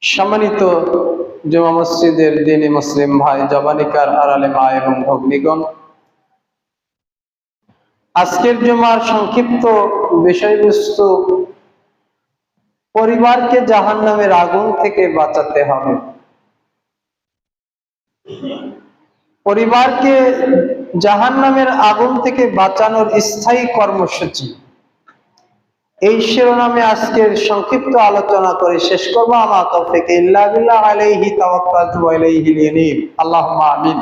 সম্মানিত জুমা মসজিদের দ্বীনী মুসলিম ভাই, জবানিকার আড়ালে মা এবং ভগ্নীগণ, আজকের জুমার সংক্ষিপ্ত বিষয়বস্তু পরিবারকে জাহান্নামের আগুন থেকে বাঁচাতে হবে। পরিবারকে জাহান্নামের আগুন থেকে বাঁচানোর স্থায়ী কর্মসূচি, এই শিরোনামে আজকের সংক্ষিপ্ত আলোচনা করে শেষ করবো। আমা তৌফিক ইল্লা বিল্লাহ, আলাইহি তাওয়াক্কালতু ওয়া ইলাইহি আনীব। আল্লাহুম্মা আমিন।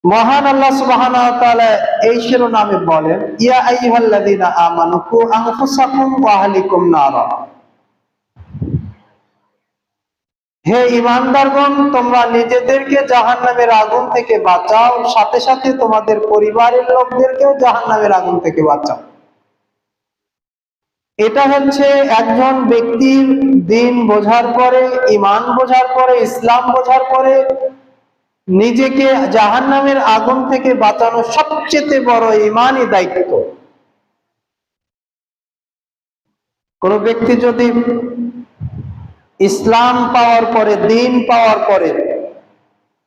মহান আল্লাহ সুবহানাহু ওয়া তাআলা এই শিরোনামে বলেন, ইয়া আইয়ুহাল্লাযীনা আমানু কু আনফুসাকুম ওয়া আহলিকুম নারা। হে ঈমানদারগণ, তোমরা নিজেদেরকে জাহান্নামের আগুন থেকে বাঁচাও, সাথে সাথে তোমাদের পরিবারের লোকদেরকেও জাহান্নামের আগুন থেকে বাঁচাও। এটা হচ্ছে একজন ব্যক্তির দ্বীন বোঝার পরে, ঈমান বোঝার পরে, ইসলাম বোঝার পরে নিজেকে জাহান্নামের আগুন থেকে বাঁচানো সবচেয়ে বড় ঈমানি দায়িত্ব। কোন ব্যক্তি যদি ইসলাম পাওয়ার পরে, দ্বীন পাওয়ার পরে,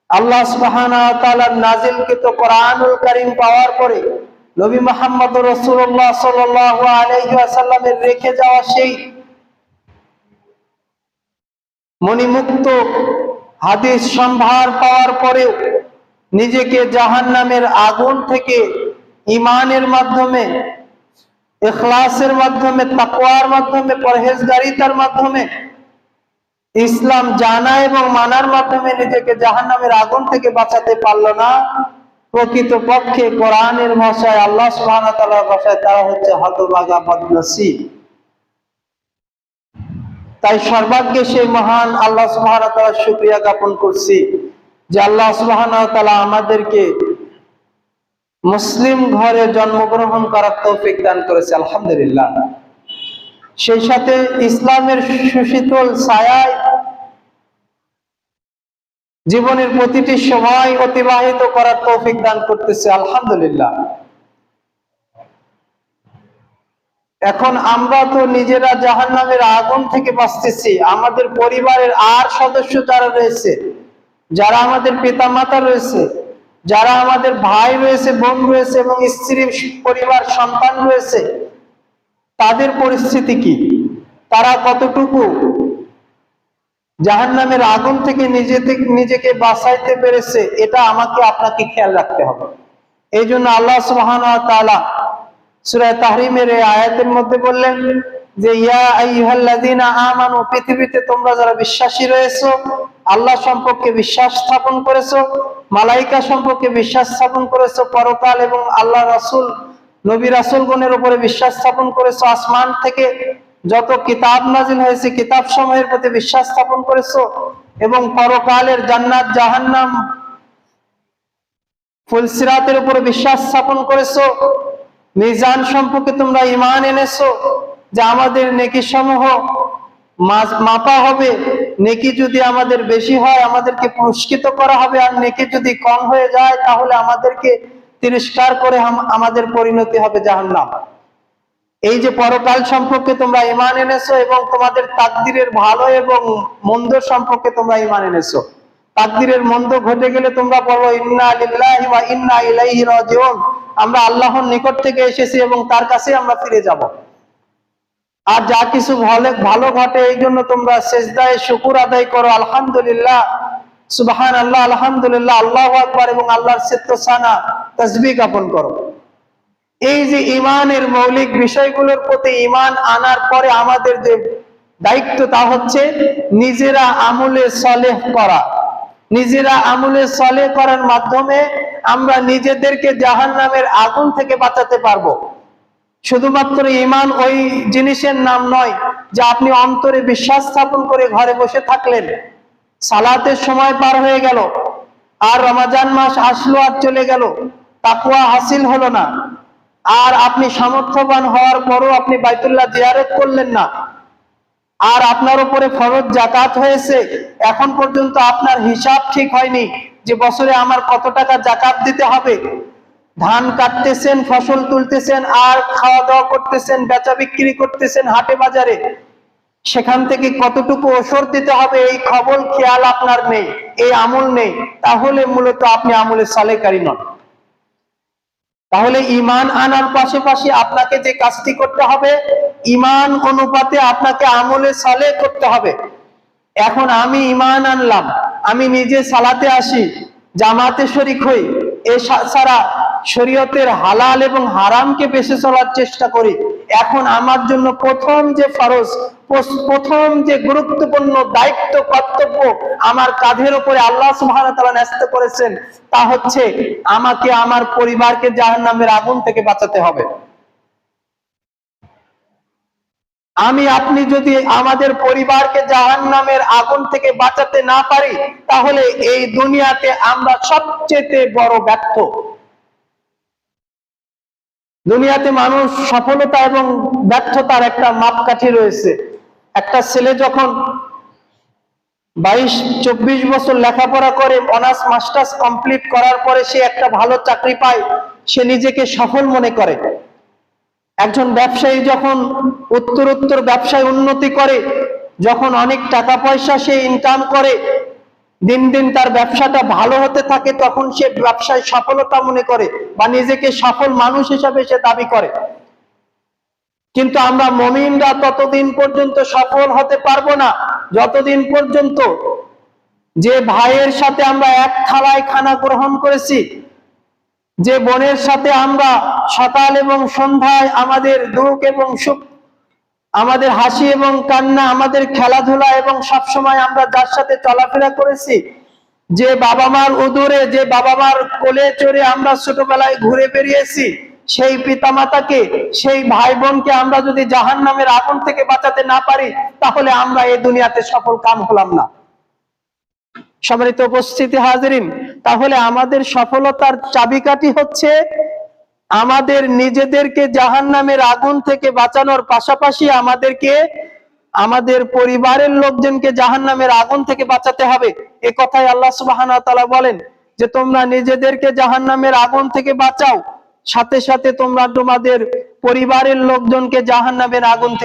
আল্লাহ সুবহানাহু ওয়া তাআলার নাজিলকৃত কোরআনুল কারীম পাওয়ার পরে, নবী মুহাম্মদ রাসূলুল্লাহ সাল্লাল্লাহু আলাইহি ওয়াসাল্লামের রেখে যাওয়া সেই মণিমুক্ত হাদিস সম্ভার পাওয়ার পরেও নিজেকে জাহান্নামের আগুন থেকে ঈমানের মাধ্যমে, ইখলাসের মাধ্যমে, তাকওয়ার মাধ্যমে, পরহেজগারিতার মাধ্যমে, ইসলাম জানা এবং মানার মাধ্যমে নিজেকে জাহান্নামের আগুন থেকে বাঁচাতে পারলো না, প্রকৃতপক্ষে কোরআনের ভাষায়, আল্লাহ সুবহানাহু ওয়া তাআলার ভাষায় তারা হচ্ছে হতভাগা, বদনসিব। তাই সর্বাগ্যে সেই মহান আল্লাহ সুবহানাহু ওয়া তাআলার শুকরিয়া জ্ঞাপন করছি যে আল্লাহ সুবহানাহু ওয়া তাআলা আমাদেরকে মুসলিম ঘরে জন্মগ্রহণ করার তৌফিক দান করেছে, আলহামদুলিল্লাহ। সেই সাথে ইসলামের সুশীতল ছায়ায় জীবনের প্রতিটি সময় অতিবাহিত করার তৌফিক দান করতেছে, আলহামদুলিল্লাহ। এখন আমরা তো নিজেরা জাহান্নামের আগুন থেকে বাঁচতেছি, আমাদের পরিবারের আর সদস্য যারা রয়েছে, যারা আমাদের পিতা মাতা রয়েছে, যারা আমাদের ভাই রয়েছে, বোন রয়েছে এবং স্ত্রী, পরিবার, সন্তান রয়েছে, তাদের পরিস্থিতি কি? তারা কতটুকু জাহান্নামের আগুন থেকে নিজেকে বাঁচাইতে পেরেছে? এটা আমাকে আপনাকে খেয়াল রাখতে হবে। এই জন্য আল্লাহ সুবহানাহু ওয়া তাআলা সূরা তাহরিমের এই আয়াতের মধ্যে বললেন যে ইয়া আইয়ুহাল্লাযীনা আমানু, পৃথিবীতে তোমরা যারা বিশ্বাসী রয়েছো, আল্লাহ সম্পর্কে বিশ্বাস স্থাপন করেছো, মালাইকা সম্পর্কে বিশ্বাস স্থাপন করেছো, পরকাল এবং আল্লাহ রাসূল, নবী রাসূলগণের উপরে বিশ্বাস স্থাপন করেছো, আসমান থেকে যত কিতাব নাজিল হয়েছে কিতাব সমূহের প্রতি বিশ্বাস স্থাপন করেছো, এবং পরকালের জান্নাত, জাহান্নাম, ফুলসিরাতের উপরে বিশ্বাস স্থাপন করেছো, মিজান সম্পর্কে তোমরা ঈমান এনেছো যে আমাদের নেকি সমূহ মাপা হবে, নেকি যদি আমাদের বেশি হয় আমাদেরকে পুরস্কৃত করা হবে, আর নেকি যদি কম হয়ে যায় তাহলে আমাদেরকে তিরস্কার করে আমাদের পরিণতি হবে জাহান্নাম। এই যে পরকাল সম্পর্কে তোমরা ঈমান এনেছো এবং তোমাদের তাকদীরের ভালো এবং মন্দ সম্পর্কে তোমরা ঈমান এনেছো। তাকদীরের মন্দ ঘটে গেলে তোমরা বলো ইন্না লিল্লাহি ওয়া ইন্না ইলাইহি রাজিউন, আমরা আল্লাহর নিকট থেকে এসেছি এবং তার কাছে আমরা ফিরে যাব। আর যা কিছু ভালো ঘটে এই জন্য তোমরা সিজদায়ে শুকর আদায় করো, আলহামদুলিল্লাহ, সুবহানাল্লাহ, আলহামদুলিল্লাহ, আল্লাহু আকবার এবং আল্লাহর সিদ্দসানা তাসবিহ জ্ঞাপন করো। এই যে ঈমানের মৌলিক বিষয়গুলোর প্রতি ঈমান আনার পরে আমাদের যে দায়িত্ব তা হচ্ছে নিজেরা আমলে সালেহ করা। নিজেরা আমলে সালেহ করার মাধ্যমে আমরা নিজেদেরকে জাহান্নামের আগুন থেকে বাঁচাতে পারবো। শুধুমাত্র ঈমান ওই জিনিসের নাম নয় যে আপনি অন্তরে বিশ্বাস স্থাপন করে ঘরে বসে থাকলেন, সালাতের সময় পার হয়ে গেল, আর রমজান মাস আসলো আর চলে গেল, তাকওয়া হাসিল হলো না, আর আপনি সামর্থ্যবান হওয়ার পরও আপনি বাইতুল্লাহ জিয়ারত করলেন না, আর আপনার উপরে ফরজ যাকাত হয়েছে, এখন পর্যন্ত আপনার হিসাব ঠিক হয়নি যে বছরে আমার কত টাকা যাকাত দিতে হবে, ধান কাটতেছেন, ফসল তুলতেছেন, আর খাওয়া দাওয়া করতেছেন, বেচা বিক্রি করতেছেন হাটে বাজারে, সেখান থেকে কতটুকু ওসর দিতে হবে এই খবর খেয়াল আপনার নেই, এই আমল নেই, তাহলে মূলত আপনি আমলে সালেহকারী নন। তাহলে ঈমান আনার পাশাপাশি আপনাকে যে কাজটি করতে হবে, ঈমান অনুপাতে আপনাকে আমলে সালেহ করতে হবে। এখন আমি ঈমান আনলাম, আমি নিজে সালাতে আসি, জামাতে শরীক হই, এছাড়া শরীয়তের হালাল এবং হারামকে বেঁচে চলার চেষ্টা করি। এখন আমার জন্য প্রথম যে ফরজ, প্রথম যে গুরুত্বপূর্ণ দায়িত্ব, কর্তব্য আমার কাঁধের উপরে আল্লাহ সুবহানাহু ওয়া তাআলা ন্যস্ত করেছেন, তা হচ্ছে আমাকে আমার পরিবারকে জাহান্নামের আগুন থেকে বাঁচাতে হবে। আমি আপনি যদি আমাদের পরিবারকে জাহান্নামের আগুন থেকে বাঁচাতে না পারি, তাহলে এই দুনিয়াতে আমরা সবচেয়ে বড় ব্যর্থ। দুনিয়াতে মানুষ সফলতা এবং ব্যর্থতার একটা মাপকাঠি রয়েছে। একটা ছেলে যখন 22-24 বছর লেখাপড়া করে, অনার্স মাস্টার্স কমপ্লিট করার পরে সে একটা ভালো চাকরি পায়, সে নিজেকে সফল মনে করে। একজন ব্যবসায়ী যখন উত্তরোত্তর ব্যবসায় উন্নতি করে, যখন অনেক টাকা পয়সা সে ইনকাম করে, দিন দিন তার ব্যবসাটা ভালো হতে থাকে, তখন সে ব্যবসায় সফলতা মনে করে বা নিজেকে সফল মানুষ হিসাবে সে দাবি করে। কিন্তু আমরা মুমিনরা ততদিন পর্যন্ত সফল হতে পারবো না যতদিন পর্যন্ত যে ভাইয়ের সাথে আমরা এক থালায় খানা গ্রহণ করেছি, যে বোনের সাথে আমরা সকাল এবং সন্ধ্যায় আমাদের দুঃখ এবং সুখ, আমাদের হাসি এবং কান্না, আমাদের খেলাধুলা এবং সবসময় আমরা যার সাথে চলাফেরা করেছি, যে বাবা মার উদরে, যে বাবা মার কোলে চড়ে আমরা ছোটবেলায় ঘুরে বেরিয়েছি, সেই পিতামাতাকে, সেই ভাই বোনকে আমরা যদি জাহান্নামের আগুন থেকে বাঁচাতে না পারি, তাহলে আমরা এই দুনিয়াতে সফল কাম হলাম না। সম্মানিত উপস্থিতি হাজিরিন, তাহলে আমাদের সফলতার চাবিকাঠি হচ্ছে আমাদের নিজেদেরকে জাহান্নামের আগুন থেকে বাঁচানোর পাশাপাশি আমাদেরকে আমাদের পরিবারের লোকজনকে জাহান্নামের আগুন থেকে বাঁচাতে হবে। এই কথাই আল্লাহ সুবহানাহু ওয়া তাআলা বলেন যে তোমরা নিজেদেরকে জাহান্নামের আগুন থেকে বাঁচাও, সাথে সাথে তোমরা তোমাদের পরিবারের লোকজনকে জাহান্নামের আগুন থেকে